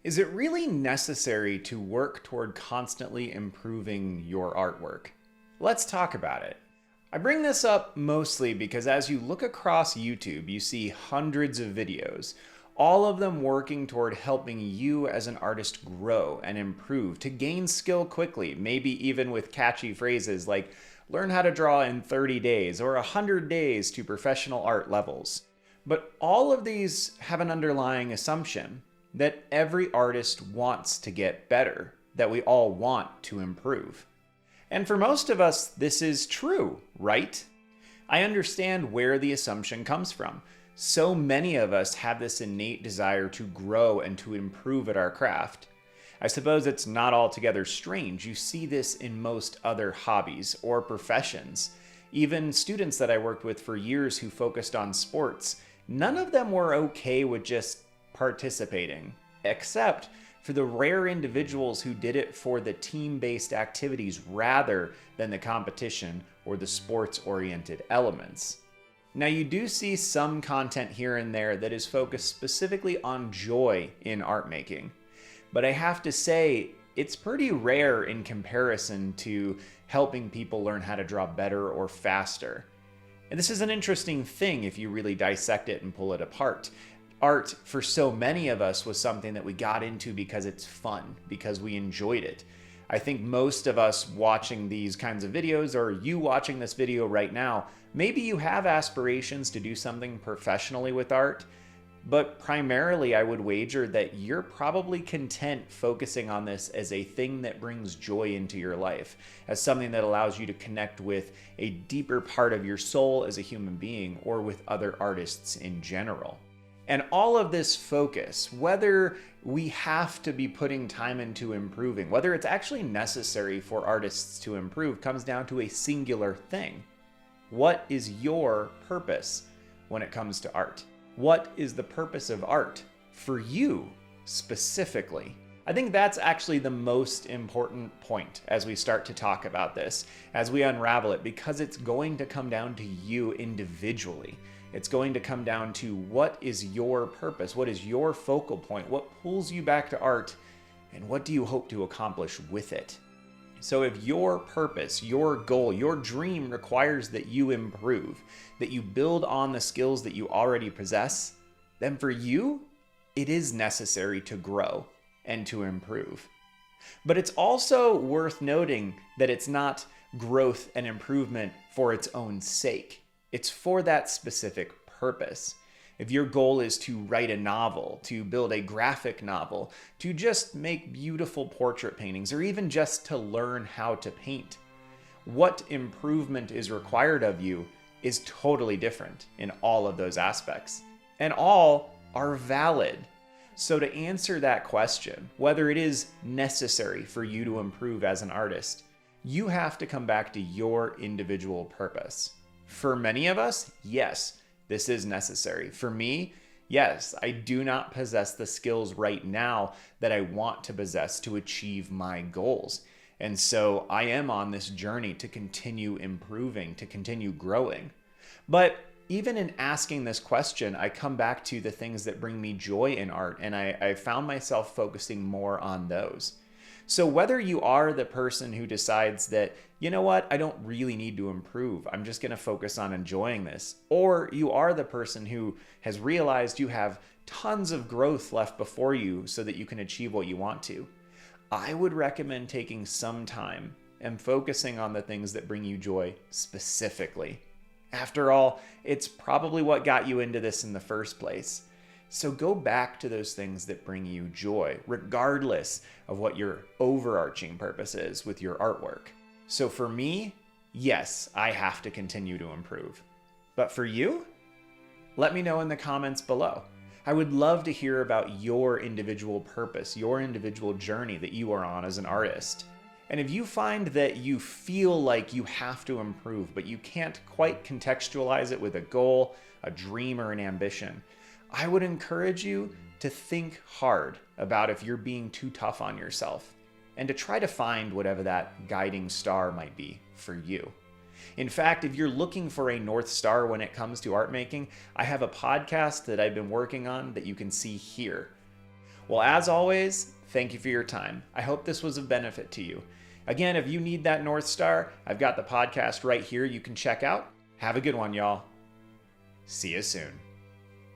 Is it really necessary to work toward constantly improving your artwork? Let's talk about it. I bring this up mostly because as you look across YouTube, you see hundreds of videos, all of them working toward helping you as an artist grow and improve, to gain skill quickly, maybe even with catchy phrases like learn how to draw in 30 days or 100 days to professional art levels. But all of these have an underlying assumption that every artist wants to get better, that we all want to improve. And for most of us, this is true, right? I understand where the assumption comes from. So many of us have this innate desire to grow and to improve at our craft. I suppose it's not altogether strange. You see this in most other hobbies or professions. Even students that I worked with for years who focused on sports, none of them were okay with just participating, except for the rare individuals who did it for the team-based activities rather than the competition or the sports-oriented elements. Now, you do see some content here and there that is focused specifically on joy in art making, but I have to say it's pretty rare in comparison to helping people learn how to draw better or faster. And this is an interesting thing if you really dissect it and pull it apart. Art, for so many of us, was something that we got into because it's fun, because we enjoyed it. I think most of us watching these kinds of videos, or you watching this video right now, maybe you have aspirations to do something professionally with art, but primarily I would wager that you're probably content focusing on this as a thing that brings joy into your life, as something that allows you to connect with a deeper part of your soul as a human being, or with other artists in general. And all of this focus, whether we have to be putting time into improving, whether it's actually necessary for artists to improve, comes down to a singular thing. What is your purpose when it comes to art? What is the purpose of art for you specifically? I think that's actually the most important point as we start to talk about this, as we unravel it, because it's going to come down to you individually. It's going to come down to what is your purpose? What is your focal point? What pulls you back to art? And what do you hope to accomplish with it? So if your purpose, your goal, your dream requires that you improve, that you build on the skills that you already possess, then for you, it is necessary to grow and to improve. But it's also worth noting that it's not growth and improvement for its own sake. It's for that specific purpose. If your goal is to write a novel, to build a graphic novel, to just make beautiful portrait paintings, or even just to learn how to paint, what improvement is required of you is totally different in all of those aspects. And all are valid. So to answer that question, whether it is necessary for you to improve as an artist, you have to come back to your individual purpose. For many of us, yes, this is necessary. For me, yes, I do not possess the skills right now that I want to possess to achieve my goals. And so I am on this journey to continue improving, to continue growing. But even in asking this question, I come back to the things that bring me joy in art, and I found myself focusing more on those. So whether you are the person who decides that, you know what, I don't really need to improve, I'm just going to focus on enjoying this, or you are the person who has realized you have tons of growth left before you so that you can achieve what you want to, I would recommend taking some time and focusing on the things that bring you joy specifically. After all, it's probably what got you into this in the first place. So go back to those things that bring you joy, regardless of what your overarching purpose is with your artwork. So for me, yes, I have to continue to improve. But for you, let me know in the comments below. I would love to hear about your individual purpose, your individual journey that you are on as an artist. And if you find that you feel like you have to improve, but you can't quite contextualize it with a goal, a dream, or an ambition, I would encourage you to think hard about if you're being too tough on yourself, and to try to find whatever that guiding star might be for you. In fact, if you're looking for a North Star when it comes to art making, I have a podcast that I've been working on that you can see here. Well, as always, thank you for your time. I hope this was of benefit to you. Again, if you need that North Star, I've got the podcast right here you can check out. Have a good one, y'all. See you soon.